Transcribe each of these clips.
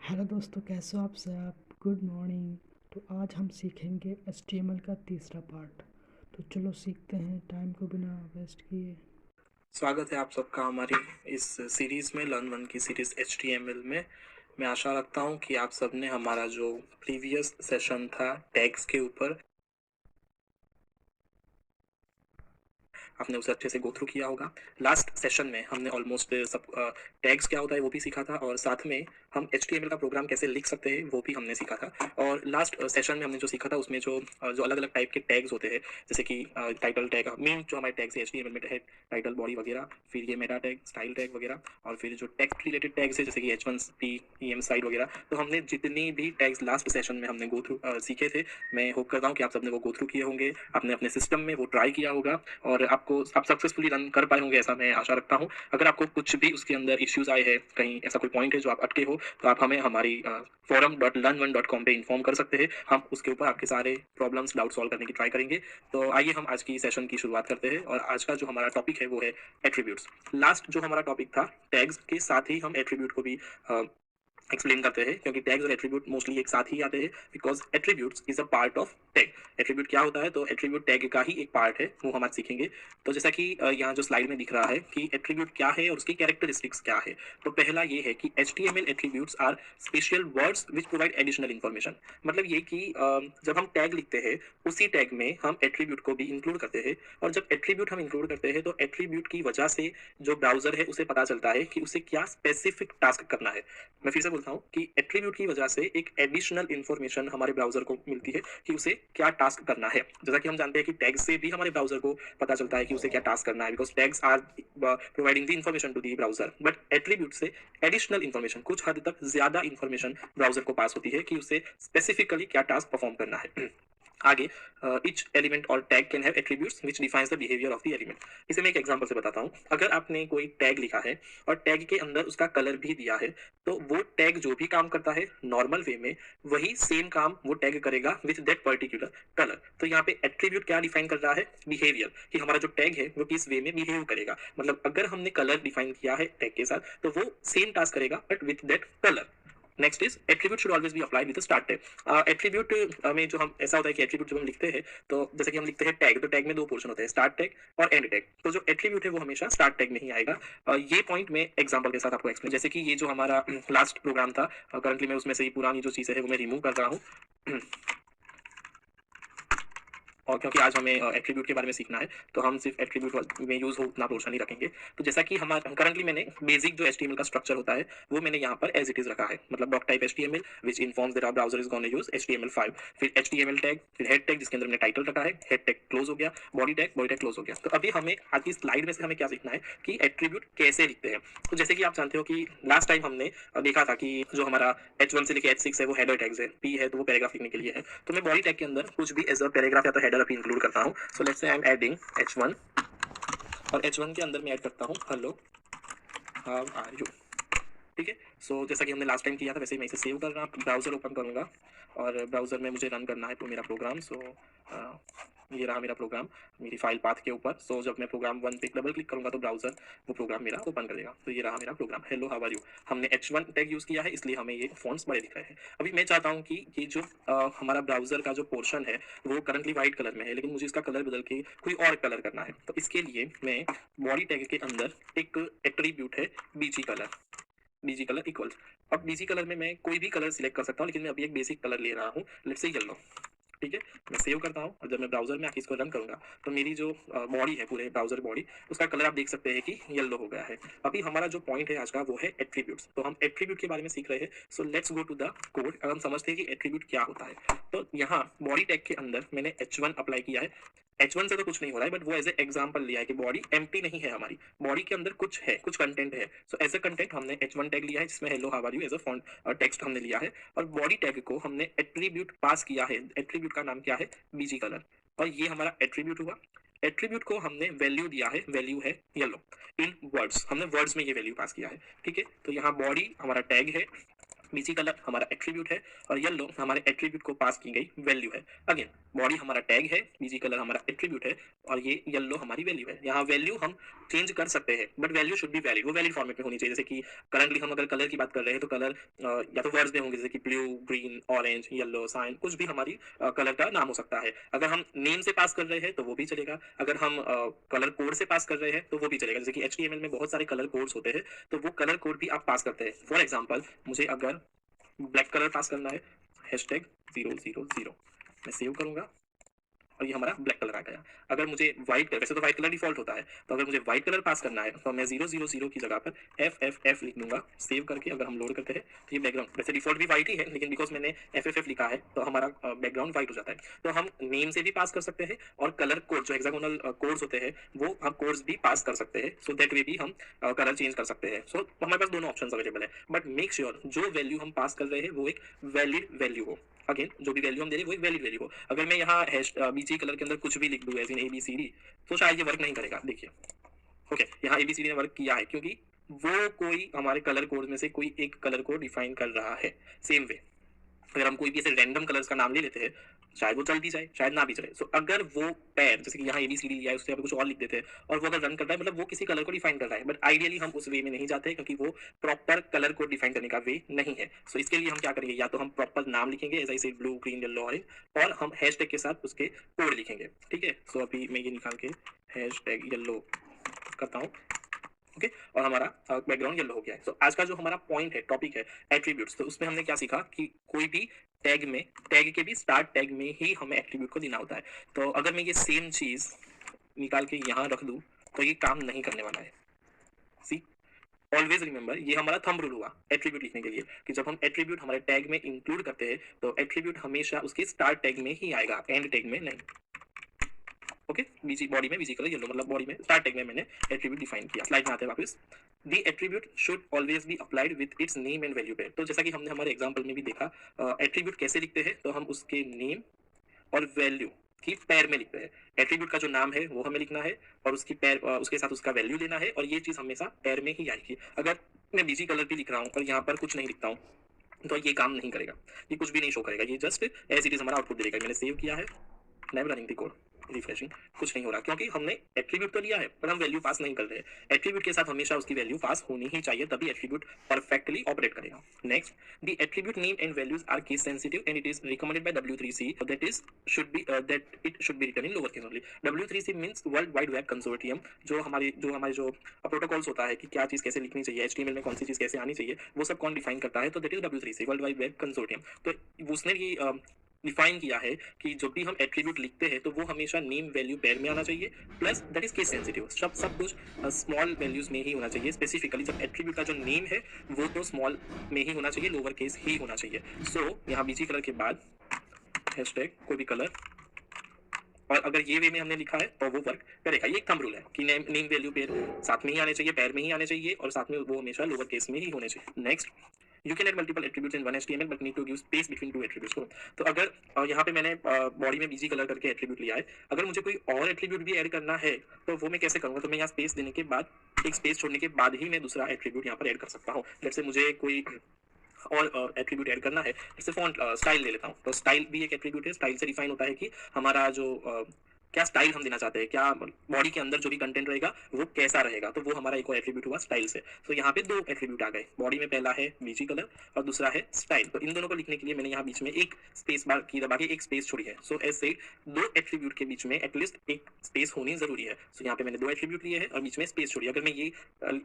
Hello दोस्तों, कैसे हो आप सब। Good morning. तो आज हम सीखेंगे HTML का तीसरा पार्ट। तो चलो सीखते हैं टाइम को बिना वेस्ट किए। स्वागत है आप सबका हमारी इस सीरीज़ में लर्न वन की सीरीज़ HTML में। मैं आशा रखता हूँ कि आप सब ने हमारा जो प्रीवियस सेशन था टैग्स के ऊपर, आपने उसे अच्छे से गो थ्रू किया होगा। लास्ट सेशन में हमने ऑलमोस्ट सब टैग्स क्या होता है वो भी सीखा था, और साथ में हम HTML का प्रोग्राम कैसे लिख सकते हैं वो भी हमने सीखा था। और लास्ट सेशन में हमने जो सीखा था उसमें जो अलग अलग टाइप के टैग्स होते हैं, जैसे कि टाइटल टैग, मेन जो हमारे टैग्स है HTML में है टाइटल, बॉडी वगैरह, फिर ये मेटा टैग, स्टाइल टैग वगैरह, और फिर जो टेक्स्ट रिलेटेड टैग्स है जैसे कि H1P, EM साइड वगैरह। तो हमने जितनी भी टैग्स लास्ट सेशन में हमने गो थ्रू सीखे थे, मैं होप करता हूँ कि आप सबने वो गो थ्रू किए होंगे, आपने अपने सिस्टम में वो ट्राई किया होगा और आप सक्सेसफुली रन कर पाए होंगे, ऐसा मैं आशा रखता हूँ। अगर आपको कुछ भी उसके अंदर इश्यूज आए हैं, कहीं ऐसा कोई पॉइंट है जो आप अटके हो, तो आप हमें हमारी forum.learn1.com पे इन्फॉर्म कर सकते हैं। हम उसके ऊपर आपके सारे प्रॉब्लम्स डाउट सॉल्व करने की ट्राई करेंगे। तो आइए हम आज की सेशन की शुरुआत करते हैं, और आज का जो हमारा टॉपिक है वो है एट्रीब्यूट्स। लास्ट जो हमारा टॉपिक था टैग्स के साथ ही हम एट्रीब्यूट को भी एक्सप्लेन करते हैं, क्योंकि टैग्स और एट्रीब्यूट मोस्टली एक साथ ही आते हैं, because attributes is a part of tag. Attribute क्या होता है, तो एट्रीब्यूट टैग का ही एक पार्ट है, वो हम आज सीखेंगे। तो जैसा कि यहाँ जो स्लाइड में दिख रहा है कि एट्रीब्यूट क्या है और उसकी कैरेक्टरिस्टिक्स क्या है। तो पहला ये है कि HTML attributes are special words which provide additional information. मतलब ये कि जब हम टैग लिखते हैं उसी टैग में हम एट्रीब्यूट को भी इंक्लूड करते हैं, और जब एट्रीब्यूट हम इंक्लूड करते हैं तो एट्रीब्यूट की वजह से जो ब्राउजर है उसे पता चलता है कि उसे क्या स्पेसिफिक टास्क करना है। मैं फिर से बोलता हूँ कि एट्रीब्यूट की वजह से एक एडिशनल इन्फॉर्मेशन हमारे ब्राउजर को मिलती है कि उसे क्या टास्क करना है। जैसा कि हम जानते हैं कि टैग से भी हमारे ब्राउजर को पता चलता है कि उसे क्या टास्क करना है, because tags are providing the information to the browser. But attribute से एडिशनल इन्फॉर्मेशन, कुछ हद तक ज्यादा इन्फॉर्मेशन ब्राउजर को पास होती है कि उसे स्पेसिफिकली क्या टास्क परफॉर्म करना है। आगे, इच एलिमेंट और tag can have attributes which defines the behaviour of the element. इसे मैं एक एग्जांपल से बताता हूँ। अगर आपने कोई टैग लिखा है और टैग के अंदर उसका कलर भी दिया है, तो वो टैग जो भी काम करता है नॉर्मल वे में, वही सेम काम वो टैग करेगा विद दैट पर्टिकुलर कलर। तो यहाँ पे एट्रीब्यूट क्या डिफाइन कर रहा है, बिहेवियर, कि हमारा जो टैग है वो किस वे में बिहेव करेगा। मतलब अगर हमने कलर डिफाइन किया है टैग के साथ, तो वो सेम टास्क करेगा but with that colour. Next is attribute should always be applied with start tag. Attribute में जो हम, ऐसा होता है कि एट्रीब्यूट जब हम लिखते हैं, तो जैसे कि हम लिखते हैं टैग, तो टैग में दो पोर्शन होते हैं, स्टार्ट टैग और एंड टैग। तो जो एट्रीब्यूट है वो हमेशा स्टार्ट टैग में ही आएगा। ये पॉइंट में एग्जांपल के साथ आपको एक्सप्लेन, जैसे कि ये जो हमारा लास्ट प्रोग्राम था, करंटली मैं उसमें से ही पुरानी जो चीज़ें है वो मैं रिमूव कर रहा हूँ। और क्योंकि आज हमें एट्रीब्यूट के बारे में सीखना है, तो हम सिर्फ एट्रीब्यूट में यूज हो उतना पोर्शन ही रखेंगे। तो जैसा कि हमारा करंटली मैंने बेसिक जो HTML का स्ट्रक्चर होता है वो मैंने यहाँ पर एज इट इज रखा है, मतलब doctype HTML which informs that our browser is gonna use HTML5, फिर HTML टैग, फिर हेड टैग जिसके अंदर मैंने टाइटल रखा है, हेड टैग क्लोज हो गया, बॉडी टैग क्लोज हो गया। तो अभी हमें आज की स्लाइड में से हमें क्या सीखना है कि एट्रीब्यूट कैसे लिखते हैं। तो जैसे कि आप जानते हो कि लास्ट टाइम हमने देखा था कि जो हमारा H1 से लेकर H6 है वो हेडर टैग्स है, P है तो वो पैराग्राफ लिखने के लिए है। तो मैं बॉडी टैग के अंदर कुछ भी एज अ पैराग्राफ या तो हेडर अभी इंक्लूड करता हूँ। So let's say I am adding H1, और H1 के अंदर मैं ऐड करता हूँ हेलो हाउ आर यू। ठीक है। सो जैसा कि हमने लास्ट टाइम किया था वैसे ही मैं इसे सेव कर रहा हूँ, ब्राउजर ओपन करूंगा, और ब्राउजर में मुझे रन करना है तो मेरा प्रोग्राम। ये रहा मेरा प्रोग्राम मेरी फाइल पाथ के ऊपर। सो जब मैं प्रोग्राम वन पे डबल क्लिक करूंगा तो ब्राउजर वो प्रोग्राम मेरा ओपन कर देगा। तो ये रहा मेरा program, hello how are you. हमने H1 टैग यूज किया है इसलिए हमें ये फॉन्ट्स बड़े दिख रहे हैं। अभी मैं चाहता हूँ कि ये जो हमारा ब्राउजर का जो पोर्शन है वो करंटली व्हाइट कलर में है, लेकिन मुझे इसका कलर बदल के कोई और कलर करना है। तो इसके लिए मैं बॉडी टैग के अंदर एक एट्रीब्यूट है BG colour, BG colour equals. अब बीजी कलर में मैं कोई भी कलर सिलेक्ट कर सकता हूँ, लेकिन मैं अभी एक बेसिक कलर ले रहा हूँ, लेट्स से येलो। ठीक है। मैं सेव करता हूँ, और जब मैं ब्राउजर में आके इसको रन करूंगा तो मेरी जो बॉडी है, पूरे ब्राउजर बॉडी, उसका कलर आप देख सकते हैं कि येलो हो गया है। अभी हमारा जो पॉइंट है आज का वो है एट्रीब्यूट्स। तो हम एट्रीब्यूट के बारे में सीख रहे हैं। So let's go to the code. अब हम समझते हैं कि एट्रीब्यूट क्या होता है। तो यहाँ बॉडी टैग के अंदर मैंने H1 अप्लाई किया है। H1 से तो कुछ नहीं हो रहा है, बट वो एज ए एग्जाम्पल लिया है कि बॉडी एम्प्टी नहीं है, हमारी बॉडी के अंदर कुछ है, कुछ कंटेंट है। सो एज ए कंटेंट हमने H1 टैग लिया है जिसमें hello how are you as a font text हमने लिया है, और बॉडी टैग को हमने एट्रीब्यूट पास किया है। एट्रीब्यूट का नाम क्या है, बीजी कलर, और ये हमारा एट्रीब्यूट हुआ। एट्रीब्यूट को हमने वैल्यू दिया है, वैल्यू है येलो इन वर्ड्स, हमने वर्ड्स में ये वैल्यू पास किया है। ठीक है। तो यहाँ बॉडी हमारा टैग है, बीजी कलर हमारा एट्रीब्यूट है और येलो हमारे एट्रीब्यूट को पास की गई वैल्यू है। अगेन बॉडी हमारा टैग है, बीजी कलर हमारा एट्रीब्यूट है और ये येलो हमारी वैल्यू है। यहाँ वैल्यू हम चेंज कर सकते हैं but value should be valid, वो वैलिड फॉर्मेट में होनी चाहिए। जैसे कि करंटली हम अगर कलर की बात कर रहे हैं तो कलर या तो वर्ड्स में होंगे जैसे कि blue, green, orange, yellow, cyan, कुछ भी हमारी कलर का नाम हो सकता है। अगर हम नेम से पास कर रहे हैं तो वो भी चलेगा, अगर हम कलर कोड से पास कर रहे हैं तो वो भी चलेगा। जैसे कि HTML में बहुत सारे कलर कोड्स होते हैं तो वो कलर कोड भी आप पास करते हैं। फॉर एग्जाम्पल मुझे अगर ब्लैक कलर पास करना है, #000 मैं सेव करूंगा और ये हमारा ब्लैक कलर आ गया। अगर मुझे व्हाइट कलर, वैसे तो व्हाइट कलर डिफॉल्ट होता है, तो अगर मुझे व्हाइट कलर पास करना है तो मैं 000 की जगह पर FFF लिख दूंगा। सेव करके अगर हम लोड करते हैं तो ये बैकग्राउंड, वैसे डिफॉल्ट भी व्हाइट ही है लेकिन बिकॉज मैंने FFF लिखा है तो हमारा बैकग्राउंड व्हाइट हो जाता है। तो हम नेम से भी पास कर सकते हैं और कलर कोड जो हेक्सागोनल कोड्स होते हैं वो हम कोड्स भी पास कर सकते हैं। सो दैट वे भी हम कलर चेंज कर सकते हैं। सो हमारे पास दोनों ऑप्शन अवेलेबल है, बट मेक श्योर जो वैल्यू हम पास कर रहे हैं वो एक वैलिड वैल्यू हो। अगेन जो भी वैल्यू हम दे रहे हैं वो एक वैलिड वैल्यू हो। अगर मैं यहाँ बीजी कलर के अंदर कुछ भी लिख दूं एज इन ABCD तो शायद ये वर्क नहीं करेगा। देखिए ओके, यहाँ ABCD ने वर्क किया है क्योंकि वो कोई हमारे कलर कोड में से कोई एक कलर को डिफाइन कर रहा है। सेम वे अगर हम कोई भी ऐसे रैंडम कलर्स का नाम ले लेते हैं शायद वो चल भी जाए शायद ना भी चले। सो अगर वो पैर जैसे कि यहाँ ABCD लिया है उससे कुछ और लिख देते हैं और वो अगर रन करता है मतलब वो किसी कलर को डिफाइन कर रहा है, बट आइडियली हम उस वे में नहीं जाते क्योंकि वो प्रॉपर कलर को डिफाइन करने का वे नहीं है। सो इसके लिए हम क्या करेंगे, या तो हम प्रॉपर नाम लिखेंगे एज आई से ब्लू, ग्रीन, येलो, ऑरेंज, और हम हैशटैग के साथ उसके कोड लिखेंगे। ठीक है, सो अभी मैं ये निकाल के #येलो करता हूँ। ओके और हमारा बैकग्राउंड येलो हो गया है। सो आज का जो हमारा पॉइंट है, टॉपिक है एट्रीब्यूट्स, तो उसमें हमने क्या सीखा कि कोई भी टैग में, टैग के भी स्टार्ट टैग में ही हमें एट्रीब्यूट को देना होता है। तो अगर मैं ये सेम चीज निकाल के यहाँ रख दूं तो ये काम नहीं करने वाला है। सी ऑलवेज रिमेंबर, ये हमारा थंब रूल हुआ एट्रीब्यूट लिखने के लिए कि जब हम एट्रीब्यूट हमारे टैग में इंक्लूड करते हैं तो एट्रीब्यूट हमेशा उसके स्टार्ट टैग में ही आएगा, एंड टैग में नहीं। ओके बीजी बॉडी में बीजी कलर येलो मतलब बॉडी में स्टार्ट टैग में मैंने एट्रीब्यूट डिफाइन किया। स्लाइड में आते हैं वापस। The attribute should always be applied with its name and value pair. तो जैसा कि हमने हमारे एग्जांपल में भी देखा एट्रीब्यूट कैसे लिखते हैं, तो हम उसके नेम और वैल्यू की पैर में लिखते हैं। एट्रीब्यूट का जो नाम है वो हमें लिखना है और उसकी पैर उसके साथ उसका वैल्यू लेना है और ये चीज हमेशा पैर में ही आएगी। अगर मैं बीजी कलर भी लिख रहा हूँ और यहाँ पर कुछ नहीं लिखता हूँ तो ये काम नहीं करेगा, ये कुछ भी नहीं शो करेगा, ये जस्ट एज इट इज हमारा आउटपुट देगा। मैंने सेव किया है, never running the code, refreshing, कुछ नहीं हो रहा क्योंकि हमने एट्रीब्यूट तो लिया है पर हम वैल्यू पास नहीं कर रहे हैं। एट्रीब्यूट के साथ हमेशा उसकी वैल्यू पास होनी ही चाहिए, तभी एट्रीब्यूट परफेक्टली ऑपरेट करेगा। Next, the attribute name and values are case sensitive and it is recommended by W3C that is should be that it should be written in lower case only. W3C means world wide web consortium, जो हमारे जो protocols होता है कि क्या चीज कैसे लिखनी चाहिए, HTML में कौन सी चीज कैसे आनी चाहिए, वो सब कौन डिफाइन करता है, तो that is W3C world wide web consortium. तो उसने ये डिफाइन किया है कि जब भी हम एट्रीब्यूट लिखते हैं तो वो हमेशा नेम वैल्यू पेयर में आना चाहिए, plus that is case sensitive, सब कुछ स्मॉल वैल्यूज में ही होना चाहिए। स्पेसिफिकली जब एट्रीब्यूट का जो नेम है वो तो स्मॉल में ही होना चाहिए, लोअर केस ही होना चाहिए। सो यहाँ बीजी कलर के बाद हैशटैग कोई भी कलर, और अगर ये वे में हमने लिखा है तो वो वर्क करेगा। ये एक थंब रूल है कि नेम वैल्यू पेयर साथ में ही आने चाहिए, पैर में ही आने चाहिए और साथ में वो हमेशा लोअर केस में ही होने चाहिए। Next, you can add multiple attributes in one HTML but need to give space between two attributes. तो अगर यहाँ पे मैंने बॉडी में बीजी कलर करके एट्रीब्यूट लिया है, अगर मुझे कोई और एट्रीब्यूट भी ऐड करना है तो वो मैं कैसे करूँगा, तो मैं यहाँ स्पेस देने के बाद, एक स्पेस छोड़ने के बाद ही मैं दूसरा एट्रीब्यूट यहाँ पर ऐड कर सकता हूँ। जैसे मुझे कोई और एट्रीब्यूट ऐड करना है, जैसे फॉन्ट स्टाइल ले लेता हूँ, तो स्टाइल भी एक एट्रीब्यूट है। स्टाइल से डिफाइन होता है कि हमारा जो क्या स्टाइल हम देना चाहते हैं, क्या बॉडी के अंदर जो भी कंटेंट रहेगा वो कैसा रहेगा, तो वो हमारा एक और एट्रीब्यूट हुआ स्टाइल से। तो यहाँ पे दो एट्रीब्यूट आ गए, बॉडी में पहला है बीजी कलर और दूसरा है स्टाइल। तो इन दोनों को लिखने के लिए मैंने यहाँ बीच में एक स्पेस बार की दबा के एक स्पेस छोड़ी है। सो ऐसे दो एट्रीब्यूट के बीच में एटलीस्ट एक स्पेस होनी जरूरी है। सो यहाँ पे मैंने दो एट्रीब्यूट लिए हैं और बीच में स्पेस छोड़ी। अगर मैं ये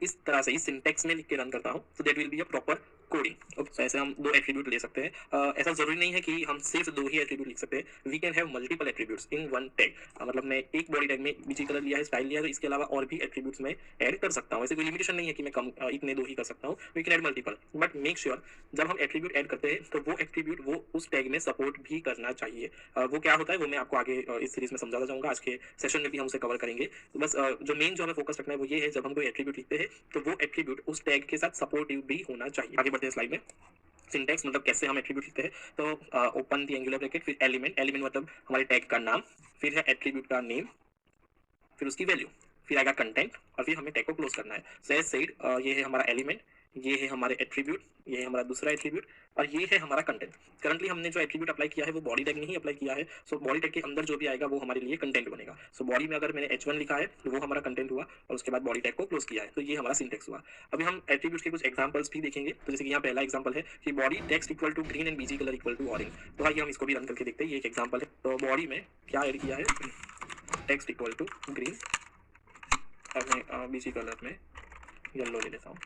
इस तरह से ही सिंटेक्स में लिख के रन करता हूँ तो that will be a proper coding. Okay, ऐसे हम दो एट्रीब्यूट ले सकते हैं। ऐसा जरूरी नहीं है कि हम सिर्फ दो ही एट्रीब्यूट लिख सकते हैं, we can have multiple attributes in one tag. मतलब मैं एक बॉडी टैग में बीजी कलर लिया है, स्टाइल लिया है, तो इसके अलावा और भी एट्रीब्यूट्स में ऐड कर सकता हूँ। ऐसे कोई लिमिटेशन नहीं है कि मैं कम इतने दो ही कर सकता हूँ, we can add multiple. But make sure जब हम एट्रीब्यूट ऐड करते हैं तो वो एट्रीब्यूट वो उस टैग में सपोर्ट भी करना चाहिए। वो क्या होता है वो मैं आपको आगे इस सीरीज में समझाता जाऊंगा, आज के सेशन में भी हम उसे कवर करेंगे। तो बस जो मेन जो हमें फोकस रखना है वो ये है, जब हम कोई एट्रीब्यूट लिखते हैं तो वो एट्रीब्यूट उस टैग के साथ सपोर्टिव भी होना चाहिए। आगे बढ़ते हैं स्लाइड में। सिंटेक्स मतलब कैसे हम एट्रीब्यूट लिखते हैं, तो ओपन द एंगुलर ब्रैकेट, फिर एलिमेंट, एलिमेंट मतलब हमारे टैग का नाम, फिर है एट्रीब्यूट का नेम, फिर उसकी वैल्यू, फिर आएगा कंटेंट और फिर हमें टैग को क्लोज करना है। सो एज सेड ये है हमारा एलिमेंट, ये है हमारे एट्रीब्यूट, ये है हमारा दूसरा एट्रीब्यूट और ये है हमारा कंटेंट। करंटली हमने जो एट्रीब्यूट अप्लाई किया है वो बॉडी टैग में ही अप्लाई किया है। सो बॉडी टैग के अंदर जो भी आएगा वो हमारे लिए कंटेंट बनेगा। सो बॉडी में अगर मैंने H1 लिखा है तो वो हमारा कंटेंट हुआ और उसके बाद बॉडी टैग को क्लोज किया है, तो ये हमारा सिंटेक्स हुआ। अभी हम एट्रीब्यूट्स के कुछ एग्जांपल्स भी देखेंगे। तो जैसे कि यहाँ पहला एग्जांपल है कि body text equal to green and BG colour equal to orange. तो आइए हम इसको भी रन करके देखते हैं। ये एक एग्जांपल है। तो बॉडी में क्या ऐड किया है, टेक्स्ट इक्वल टू ग्रीन, अब मैं बीजी कलर में येलो ले लेता हूँ।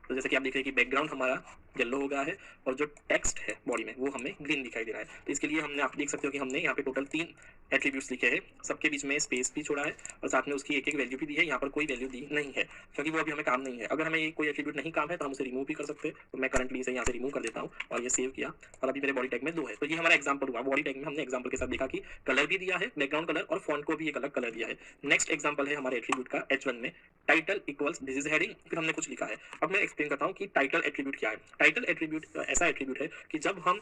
तो जैसे कि आप देख रहे हैं कि बैकग्राउंड हमारा येलो हो गया है और जो टेक्स्ट है बॉडी में वो हमें ग्रीन दिखाई दे रहा है। तो इसके लिए हमने, आप देख सकते हो कि हमने यहाँ पे टोटल 3 एट्रीब्यूट्स लिखे हैं, सबके बीच में स्पेस भी छोड़ा है और साथ में उसकी एक एक वैल्यू भी दी है। यहाँ पर कोई वैल्यू दी नहीं है क्योंकि वो अभी हमें काम नहीं है। अगर हमें ये कोई एट्रीब्यूट नहीं काम है तो हम उसे रिमूव भी कर सकते हैं। तो मैं करंटली इसे यहाँ से रिमूव कर देता हूँ और ये सेव किया और अभी मेरे बॉडी टैग में 2 है। तो ये हमारा एग्जाम्पल हुआ। बॉडी टैग में हमने एग्जाम्पल के साथ देखा कि कलर भी दिया है, बैकग्राउंड कलर, और फॉन्ट को भी एक अलग कलर दिया है। नेक्स्ट एग्जाम्पल है हमारे एट्रीब्यूट का H1 में, title equals this is heading, फिर हमने कुछ लिखा है। अब मैं एक्सप्लेन करता हूँ कि टाइटल एट्रीब्यूट क्या है। टाइटल एट्रीब्यूट ऐसा एट्रीब्यूट है कि जब हम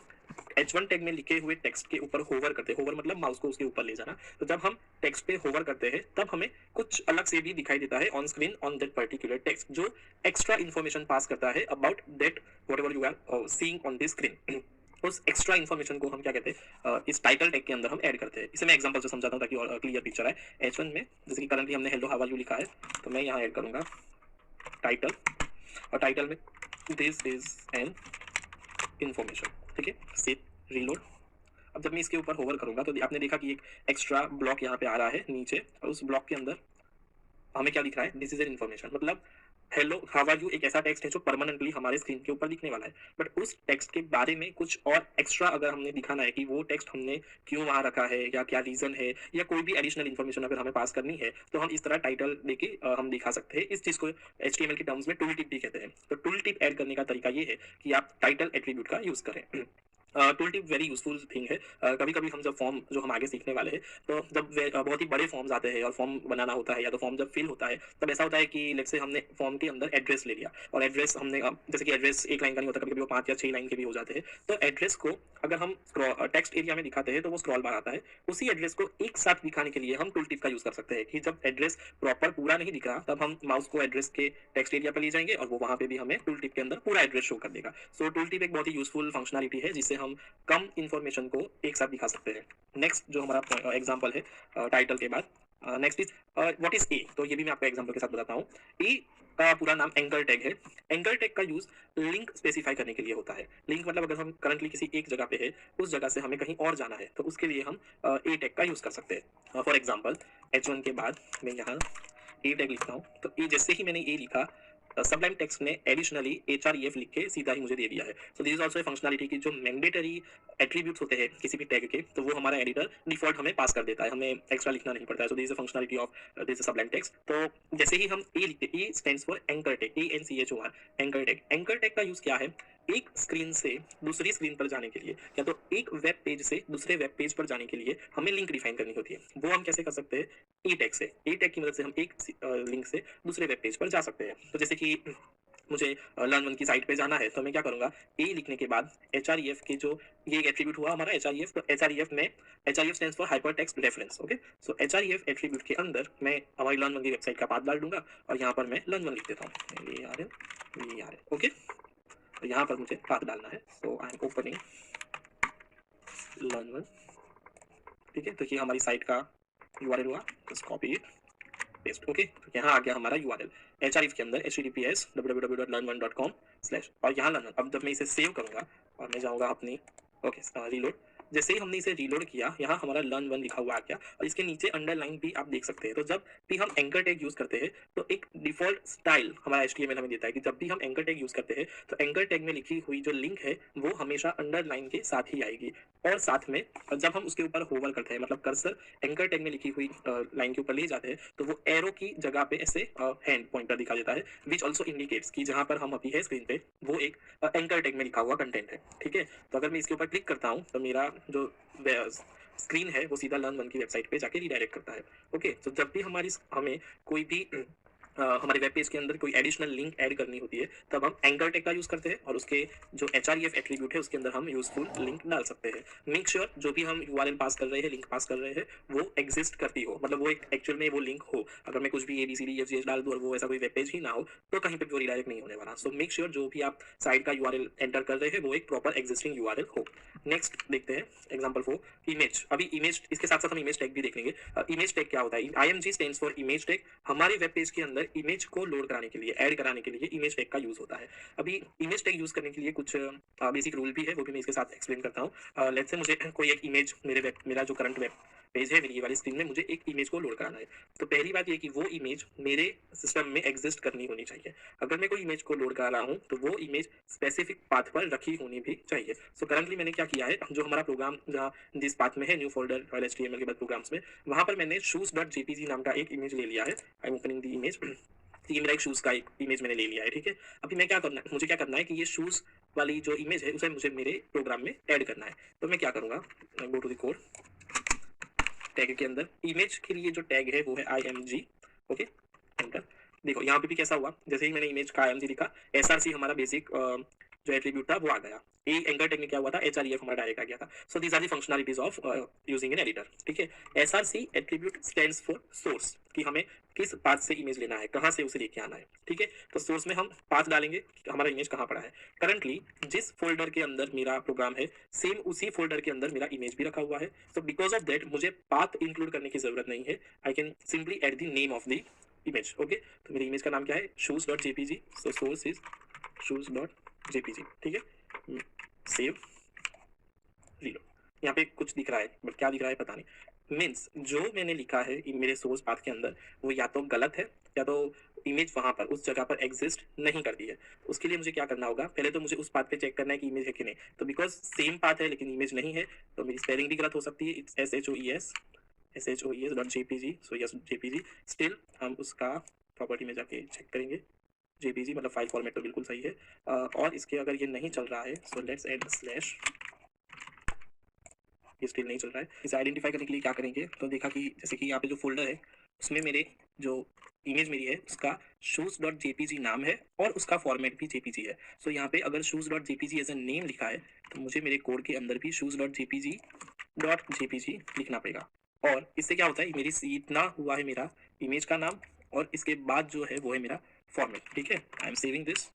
H1 टैग में लिखे हुए टेक्स्ट के ऊपर होवर करते हैं, होवर मतलब माउस को उसके ऊपर ले जाना, तो जब हम टेक्स्ट पे होवर करते हैं तब हमें कुछ अलग से भी दिखाई देता है on screen on that particular text, जो एक्स्ट्रा इन्फॉर्मेशन पास करता है about that whatever you are seeing on the screen. उस एक्स्ट्रा इन्फॉर्मेशन को हम क्या कहते हैं, इस टाइटल टैग के अंदर हम ऐड करते हैं। इसे मैं एग्जांपल से समझाता हूँ ताकि और क्लियर पिक्चर आए। H1 में जैसे कि करंटली हमने हेलो हाउ आर यू लिखा है, तो मैं यहाँ ऐड करूँगा टाइटल, और टाइटल में दिस इज एन इन्फॉर्मेशन, ठीक है। Save, reload. अब जब मैं इसके ऊपर होवर करूंगा तो आपने देखा कि एक एक्स्ट्रा ब्लॉक यहाँ पे आ रहा है नीचे, और उस ब्लॉक के अंदर हमें क्या दिख रहा है, दिस इज एन इन्फॉर्मेशन। मतलब हेलो हाउ आर यू एक ऐसा टेक्स्ट है जो परमानेंटली हमारे स्क्रीन के ऊपर दिखने वाला है, बट उस टेक्स्ट के बारे में कुछ और एक्स्ट्रा अगर हमने दिखाना है कि वो टेक्स्ट हमने क्यों वहां रखा है या क्या रीजन है या कोई भी एडिशनल इन्फॉर्मेशन अगर हमें पास करनी है, तो हम इस तरह टाइटल देके हम दिखा सकते हैं। इस चीज को HTML के टर्म्स में टूल टिप भी कहते हैं। तो टूल टिप ऐड करने का तरीका ये है कि आप टाइटल एट्रीब्यूट का यूज करें। Tool tip very useful thing है। कभी कभी हम जब फॉर्म जो हम आगे सीखने वाले हैं, तो जब बहुत ही बड़े फॉर्म्स आते हैं और फॉर्म बनाना होता है या तो फॉर्म जब फिल होता है, तब ऐसा होता है कि लेट्स से हमने फॉर्म के अंदर एड्रेस ले लिया और एड्रेस हमने जैसे कि एड्रेस एक लाइन का नहीं होता, कभी कभी वो 5 या 6 लाइन के भी हो जाते हैं। तो एड्रेस को अगर हम टेक्स्ट एरिया में दिखाते हैं तो वो स्क्रॉल बार आता है। उसी एड्रेस को एक साथ दिखाने के लिए हम टूल टिप का यूज कर सकते हैं कि जब एड्रेस प्रॉपर पूरा नहीं दिख रहा तब हम माउस को एड्रेस के टेक्स्ट एरिया पर ले जाएंगे और वो वहां पे भी हमें टूल टिप के अंदर पूरा एड्रेस शो कर देगा। सो टूल टिप एक बहुत ही यूजफुल फंक्शनलिटी है जिससे हम कम इंफॉर्मेशन को एक साथ दिखा सकते हैं। नेक्स्ट जो हमारा एग्जांपल है टाइटल के बाद, next is what is a. तो ये भी मैं आपको एग्जांपल के साथ बताता हूँ। ए का पूरा नाम एंकर टैग है। एंकर टैग का यूज लिंक स्पेसिफाई करने के लिए होता है। लिंक मतलब अगर हम करंटली किसी एक जगह पे है, उस जगह से हमें कहीं और जाना है, तो उसके लिए हम ए टैग का यूज कर सकते हैं। फॉर एग्जांपल H1 के बाद मैं यहाँ ए टैग लिखता हूँ, तो ए जैसे ही मैंने ए लिखा, सबलाइम टेक्स्ट ने एडिशनली href लिख के सीधा ही मुझे दे दिया है। So this is also a functionality की जो मैंडेटरी एट्रीब्यूट्स होते हैं किसी भी टैग के, तो वो हमारा एडिटर डिफॉल्ट हमें पास कर देता है, हमें एक्स्ट्रा लिखना नहीं पड़ता है। So this is a functionality of this Sublime text. तो जैसे ही हम ए लिखते, ए stands for anchor tag, ANCHOR, anchor tag. Anchor tag का यूज क्या है, एक स्क्रीन से दूसरी स्क्रीन पर जाने के लिए या तो एक वेब पेज से दूसरे वेब पेज पर जाने के लिए हमें लिंक डिफाइन करनी होती है। वो हम कैसे कर सकते हैं, ए टैग से। ए टैग की मदद से हम एक लिंक से दूसरे वेब पेज पर जा सकते हैं। तो जैसे कि मुझे लर्न1 की साइट पे जाना है, तो मैं क्या करूंगा, ए लिखने के बाद href के जो ये एक एट्रीब्यूट हुआ हमारा href, तो href में href stands for hyper text reference. Okay, so href attribute के अंदर मैं हमारी लर्न1 की वेबसाइट का पाथ डाल दूंगा और यहाँ पर मैं लर्न1 लिख देता हूँ, VRL। ओके, तो यहाँ पर मुझे पाथ डालना है। सो आई एम ओपनिंग लर्न1, ठीक है। तो ये हमारी साइट का URL हुआ, just copy it, paste. Okay, तो यहाँ आ गया हमारा URL href के अंदर https www.learn1.com/ और यहाँ लर्न1। अब जब मैं इसे सेव करूंगा और मैं जाऊंगा अपनी रीलोड, जैसे ही हमने इसे रीलोड किया, यहाँ हमारा लर्न1 लिखा हुआ आ गया और इसके नीचे अंडरलाइन भी आप देख सकते हैं। तो जब भी हम एंकर टैग यूज करते हैं तो एक डिफॉल्ट स्टाइल हमारा HTML हमें देता है कि जब भी हम एंकर टैग यूज करते हैं तो एंकर टैग में लिखी हुई जो लिंक है वो हमेशा अंडरलाइन के साथ ही आएगी। और साथ में जब हम उसके ऊपर होवर करते हैं, मतलब कर्सर एंकर टैग में लिखी हुई लाइन के ऊपर ले जाते हैं, तो वो एरो की जगह पे ऐसे हैंड पॉइंटर दिखा देता है, विच ऑल्सो इंडिकेट्स कि जहां पर हम अभी है स्क्रीन पे वो एक एंकर टैग में लिखा हुआ कंटेंट है। ठीक है, तो अगर मैं इसके ऊपर क्लिक करता हूँ तो मेरा जो स्क्रीन है वो सीधा लर्न1 की वेबसाइट पे जाके रीडायरेक्ट करता है। ओके, तो जब भी हमें कोई भी हमारे वेब पेज के अंदर कोई एडिशनल लिंक ऐड करनी होती है, तब हम एंकर टैग का यूज करते हैं और उसके जो एचआरईएफ एट्रीब्यूट है उसके अंदर हम यूजफुल लिंक डाल सकते हैं। मेक श्योर जो भी हम यूआरएल पास कर रहे हैं, लिंक पास कर रहे हैं, वो एग्जिस्ट करती हो, मतलब वो एक एक्चुअल में वो लिंक हो। अगर मैं कुछ भी ABCD EFGH डाल दूं और वो ऐसा कोई वेब पेज ही ना हो, तो कहीं पे भी वो रिडायरेक्ट नहीं होने वाला। सो मेक श्योर जो भी आप साइट का यूआरएल एंटर कर रहे हैं वो एक प्रॉपर एग्जिस्टिंग यूआरएल हो। नेक्स्ट देखते हैं एग्जाम्पल 4, इमेज। अभी इमेज, इसके साथ साथ हम इमेज टैग भी देख लेंगे। इमेज टैग क्या होता है? IMG stands for image tag. हमारे वेब पेज के अंदर इमेज को लोड कराने के लिए, ऐड कराने के लिए इमेज टैग का यूज होता है। अभी इमेज टैग यूज करने के लिए कुछ बेसिक रूल भी है, वो भी मैं इसके साथ एक्सप्लेन करता हूँ। लेट्स से मुझे कोई एक इमेज मेरा जो करंट वेब पेज है, मेरी ये वाली स्क्रीन में मुझे एक इमेज को लोड कराना है। तो पहली बात ये कि वो इमेज मेरे सिस्टम में एग्जिस्ट करनी होनी चाहिए। अगर मैं कोई इमेज को लोड करा रहा हूँ तो वो इमेज स्पेसिफिक पाथ पर रखी होनी भी चाहिए। सो करंटली मैंने क्या किया है, जो हमारा प्रोग्राम जहाँ जिस पाथ में है, न्यू फोल्डर और HTML के बाद प्रोग्राम्स में, वहाँ पर मैंने shoes.jpg नाम का एक इमेज ले लिया है। I am opening the image. ये मेरा एक शूज का एक इमेज मैंने ले लिया है, ठीक है। अभी मैं क्या करना है, मुझे क्या करना है कि ये शूज वाली जो इमेज है उसे मुझे मेरे प्रोग्राम में ऐड करना है। तो मैं क्या करूंगा, go to the code, tag के अंदर इमेज के लिए जो टैग है वो है IMG। Okay, enter. देखो यहाँ पे भी कैसा हुआ, जैसे ही मैंने इमेज का IMG लिखा, SRC हमारा बेसिक जो एट्रीब्यूट था वो आ गया। ए एंकर टैग में क्या हुआ था, HREF हमारा डायरेक्ट आ गया था। So these are the functionalities of using an editor, ठीक है। SRC attribute stands for source, कि हमें किस पाथ से इमेज लेना है, कहाँ से उसे लेके आना है, ठीक है। तो सोर्स में हम पाथ डालेंगे कि हमारा इमेज कहाँ पड़ा है। करंटली जिस फोल्डर के अंदर मेरा प्रोग्राम है, सेम उसी फोल्डर के अंदर मेरा इमेज भी रखा हुआ है। सो बिकॉज ऑफ दैट मुझे पाथ इंक्लूड करने की जरूरत नहीं है। I can simply add the name of the image. Okay, तो मेरी इमेज का नाम क्या है, shoes.jpg। So source is shoes.jpg, ठीक है। Save, reload. यहाँ पे कुछ दिख रहा है, बट क्या दिख रहा है पता नहीं। मीन्स जो मैंने लिखा है मेरे सोर्स पाथ के अंदर, वो या तो गलत है या तो इमेज वहां पर उस जगह पर एग्जिस्ट नहीं करती है। उसके लिए मुझे क्या करना होगा, पहले तो मुझे उस पाथ पे चेक करना है कि इमेज है कि नहीं। तो बिकॉज सेम पाथ है लेकिन इमेज नहीं है, तो मेरी स्पेलिंग भी गलत हो सकती है। It's shoes.jpg। So yes, JPG। Still हम उसका प्रॉपर्टी में जाके चेक करेंगे। JPG मतलब फाइल फॉर्मेट तो बिल्कुल सही है। और इसके अगर ये नहीं चल रहा है, सो लेट्स ऐड स्लैश। ये स्टिल नहीं चल रहा है। इसे आइडेंटिफाई करने के लिए क्या करेंगे, तो देखा कि जैसे कि यहाँ पे जो फोल्डर है उसमें मेरे जो इमेज मेरी है उसका shoes.jpg नाम है और उसका फॉर्मेट भी JPG है। सो यहाँ पे अगर shoes.jpg एज अ नेम लिखा है तो मुझे मेरे कोड के अंदर भी shoes.jpg लिखना पड़ेगा। और इससे क्या होता है, मेरी इतना हुआ है मेरा इमेज का नाम, और इसके बाद जो है वो है मेरा फॉर्मेट, ठीक है। I am saving this,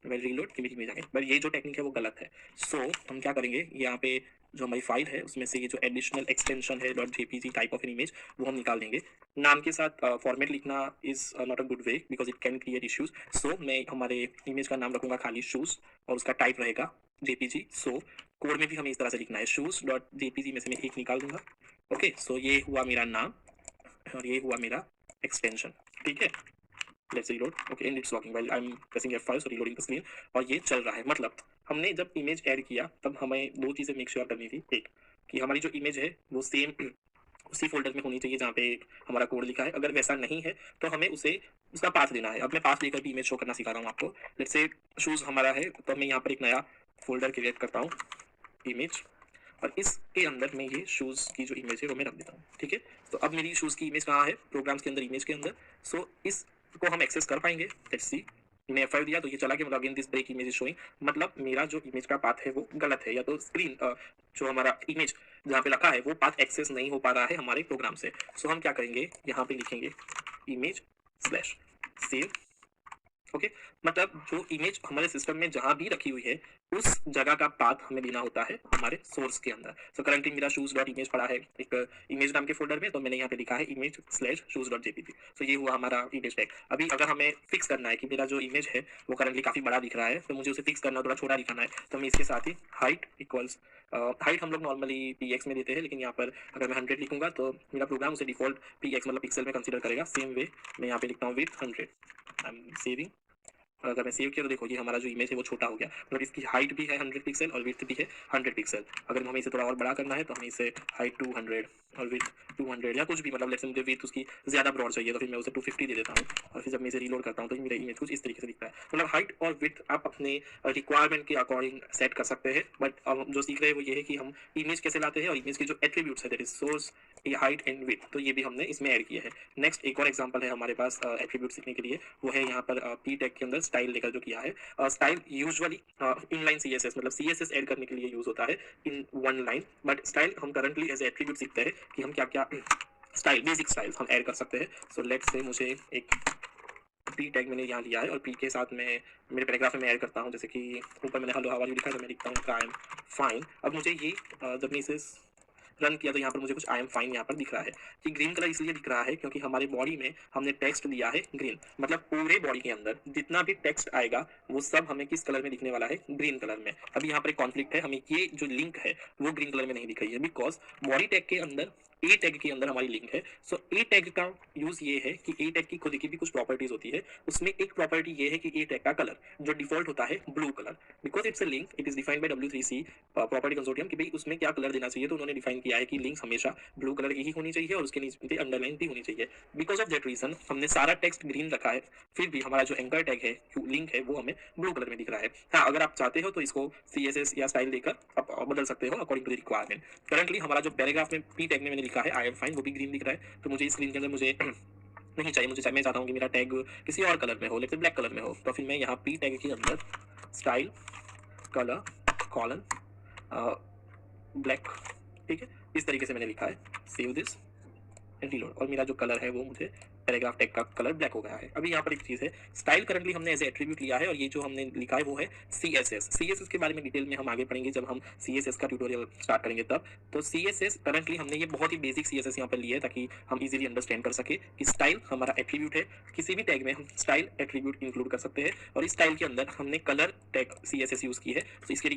well reload की मेरी इमेज आ गई, बट ये जो टेक्निक है वो गलत है। सो हम क्या करेंगे, यहाँ पे जो हमारी फाइल है उसमें से ये जो एडिशनल एक्सटेंशन है .jpg type of an image, वो हम निकाल देंगे। नाम के साथ फॉर्मेट लिखना is not a good way because it can create issues. So मैं हमारे इमेज का नाम रखूंगा खाली शूज और उसका टाइप रहेगा JPG। सो कोड में भी हमें इस तरह से लिखना है, shoes.jpg में से मैं एक निकाल दूंगा। ओके, सो ये हुआ मेरा नाम और ये हुआ मेरा एक्सटेंशन, ठीक है। Let's reload. Okay, and it's working while I am pressing F5, so reloading the screen. और ये चल रहा है, मतलब हमने जब इमेज ऐड किया तब हमें दो चीज़ें मेक श्योर करनी थी। एक, कि हमारी जो इमेज है वो सेम उसी फोल्डर में होनी चाहिए जहाँ पे हमारा कोड लिखा है। अगर वैसा नहीं है तो हमें उसे उसका पाथ देना है। अब मैं पाथ लेकर भी इमेज शो करना सिखा रहा हूँ आपको। लेट्स से शूज़ हमारा है, तो मैं यहाँ पर एक नया फोल्डर क्रिएट करता हूँ, इमेज, और इसके अंदर मैं ये शूज़ की जो इमेज है वो मैं रख देता हूँ, ठीक है। तो अब मेरी शूज़ की इमेज कहाँ है, प्रोग्राम्स के अंदर, इमेज के अंदर। सो इसको हम एक्सेस कर पाएंगे। लेट्स सी, मैंने F5 दिया तो ये चला गया, मतलब again this break image is showing, मतलब मेरा जो इमेज का पाथ है वो गलत है, या तो स्क्रीन जो हमारा इमेज जहाँ पे रखा है वो पाथ एक्सेस नहीं हो पा रहा है हमारे प्रोग्राम से। सो हम क्या करेंगे, यहाँ पे लिखेंगे इमेज स्लैश सेव। ओके, मतलब जो इमेज हमारे सिस्टम में जहां भी रखी हुई है उस जगह का पाथ हमें देना होता है हमारे सोर्स के अंदर। सो करंटली मेरा shoes.image पड़ा है एक इमेज नाम के फोल्डर में, तो मैंने यहाँ पे लिखा है image/shoes.jpg। सो ये हुआ हमारा इमेज टैग। अभी अगर हमें फिक्स करना है कि मेरा जो इमेज है वो करंटली काफी बड़ा दिख रहा है, तो मुझे उसे फिक्स करना, थोड़ा छोटा दिखाना है, तो मैं इसके साथ ही हाइट इक्वल्स, हाइट हम लोग नॉर्मली px में देते हैं, लेकिन यहाँ पर अगर मैं 100 लिखूंगा तो मेरा प्रोग्राम उसे डिफॉल्ट px मतलब पिक्सल में कंसिडर करेगा। सेम वे मैं यहाँ पे लिखता हूँ विथ 100। आई एम सेविंग, अगर मैं सेव किया तो देखो ये हमारा जो इमेज है वो छोटा हो गया, मतलब इसकी हाइट भी है 100 पिक्सल और विड्थ भी है 100 पिक्सल। अगर हमें इसे थोड़ा और बड़ा करना है तो हमें इसे हाइट 200 और विड्थ 200 या कुछ भी, मतलब लेट्स से मुझे विड्थ उसकी ज़्यादा ब्रॉड चाहिए तो फिर मैं उसे 250 दे देता हूँ, और फिर जब मैं इसे रीलोड करता हूँ तो मेरा इमेज कुछ इस तरीके से दिखता है। मतलब हाइट और विड्थ आप अपने रिक्वायरमेंट के अकॉर्डिंग सेट कर सकते हैं, बट अब हम जो सीख रहे हैं वो ये है कि हम इमेज कैसे लाते हैं और इमेज के जो एट्रीब्यूट्स है that is source, height and width, तो ये भी हमने इसमें ऐड किया है। नेक्स्ट एक और एग्जांपल है हमारे पास एट्रीब्यूट सीखने के लिए, वो है यहाँ पर पी टैग के अंदर स्टाइल लेकर जो किया है। स्टाइल यूजुअली इनलाइन सीएसएस, मतलब सीएसएस ऐड करने के लिए यूज होता है in one line, but style हम करंटली एज एट्रीब्यूट सीखते हैं कि हम क्या क्या स्टाइल, बेसिक स्टाइल्स हम ऐड कर सकते हैं। सो लेट्स से मुझे एक पी टैग मैंने यहाँ लिया है और पी के साथ में मेरे पैराग्राफ में मैं ऐड करता हूँ, जैसे कि ऊपर मैंने हेलो हाउ आर यू लिखा है तो मैं लिखता हूँ आई एम फाइन। अब मुझे ये जब मैं इसे रन किया तो यहाँ पर मुझे कुछ आई एम फाइन यहाँ पर दिख रहा है। कि ग्रीन कलर इसलिए दिख रहा है क्योंकि हमारे बॉडी में हमने टेक्स्ट दिया है ग्रीन, मतलब पूरे बॉडी के अंदर जितना भी टेक्स्ट आएगा वो सब हमें किस कलर में दिखने वाला है, ग्रीन कलर में। अभी यहाँ पर एक कॉन्फ्लिक्ट है, हमें ये जो लिंक है वो ग्रीन कलर में नहीं दिख रही है बिकॉज बॉडी टैग के अंदर ए टैग के अंदर हमारी लिंक है। सो ए टैग का यूज ये है कि ए टैग की खुद की भी कुछ प्रॉपर्टीज होती है, उसमें एक प्रॉपर्टी ये है कि ए टैग का कलर जो डिफॉल्ट होता है blue colour, because it's a link, it is defined by W3C property consortium कि भाई उसमें क्या कलर देना चाहिए, तो उन्होंने डिफाइन किया है कि लिंक्स हमेशा ब्लू कलर की ही होनी चाहिए और उसके नीचे अंडरलाइन भी होनी चाहिए। बिकॉज ऑफ दैट रीजन हमने सारा टेक्स्ट ग्रीन रखा है, फिर भी हमारा जो एंकर टैग है, लिंक है, वो हमें ब्लू कलर में दिख रहा है। हाँ, अगर आप चाहते हो तो इसको CSS या स्टाइल देकर आप बदल सकते हो according to the requirement. Currently हमारा जो पैराग्राफ में पी टैग में मैंने लिखा है आई एम फाइन, वो भी ग्रीन दिख रहा है, तो मुझे इस स्क्रीन के अंदर मुझे नहीं चाहिए, मुझे मैं चाहता हूँ कि मेरा टैग किसी और कलर में हो, लेकिन ब्लैक कलर में हो, तो फिर मैं यहाँ पी टैग के अंदर स्टाइल कलर कॉलन ब्लैक, ठीक है, इस तरीके से मैंने लिखा है। सेव दिस एंड रीलोड, और मेरा जो कलर है वो मुझे पैराग्राफ टैग का कलर ब्लैक हो गया है। अभी यहाँ पर एक चीज़ है, स्टाइल करंटली हमने एज एट्रीब्यूट लिया है और ये जो हमने लिखा है वो है CSS के बारे में डिटेल में हम आगे पढ़ेंगे जब हम CSS का ट्यूटोरियल स्टार्ट करेंगे तब। तो CSS करंटली हमने ये बहुत ही बेसिक CSS यहाँ पर लिया है ताकि हम इजीली अंडरस्टैंड कर सके कि स्टाइल हमारा एट्रीब्यूट है, किसी भी टैग में हम स्टाइल एट्रीब्यूट इंक्लूड कर सकते हैं, और इस स्टाइल के अंदर हमने कलर टैग CSS यूज की है। तो इसे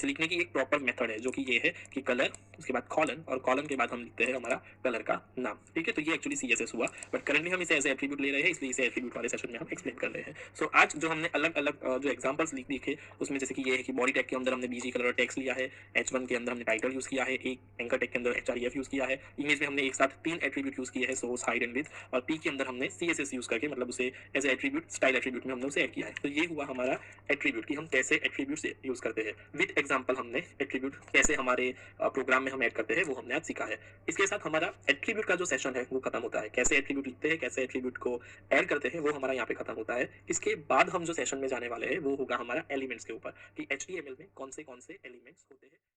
लिखने की एक प्रॉपर मेथड है जो कि ये है कि कलर, उसके बाद कॉलन, और कॉलन के बाद हम लिखते हैं हमारा कलर का नाम, ठीक है। तो ये एक्चुअली CSS हुआ, बट करंटली हम इसे एज एट्रीब्यूट ले रहे हैं, इसलिए इसे एट्रीब्यूट वाले सेशन में हम एक्सप्लेन कर रहे हैं। सो आज जो हमने अलग अलग जो एग्जांपल्स लिखे उसमें जैसे कि ये है कि बॉडी टैग के अंदर हमने BG कलर और टेक्स्ट लिया है, H1 के अंदर हमने टाइटल यूज किया है, एक एंकर टैग के अंदर HREF यूज किया है, इमेज में हमने एक साथ 3 एट्रीब्यूट यूज किए हैं, सोर्स, हाइट एंड विड्थ, और पी के अंदर हमने CSS यूज करके मतलब उसे एज एट्रीब्यूट, स्टाइल एट्रीब्यूट में हमने उसे ऐड किया है। तो ये हुआ हमारा एट्रीब्यूट कि हम कैसे एट्रीब्यूट यूज करते हैं। विद एग्जांपल हमने एट्रीब्यूट कैसे हमारे प्रोग्राम में हम ऐड करते हैं वो हमने आज सीखा है। इसके साथ हमारा एट्रीब्यूट का जो सेशन है वो खत्म होता है। कैसे एट्रीब्यूट लिखते हैं, कैसे एट्रीब्यूट को ऐड करते हैं, वो हमारा यहाँ पे खत्म होता है। इसके बाद हम जो सेशन में जाने वाले हैं वो होगा हमारा एलिमेंट्स के ऊपर, कि HTML में कौन से एलिमेंट्स होते हैं।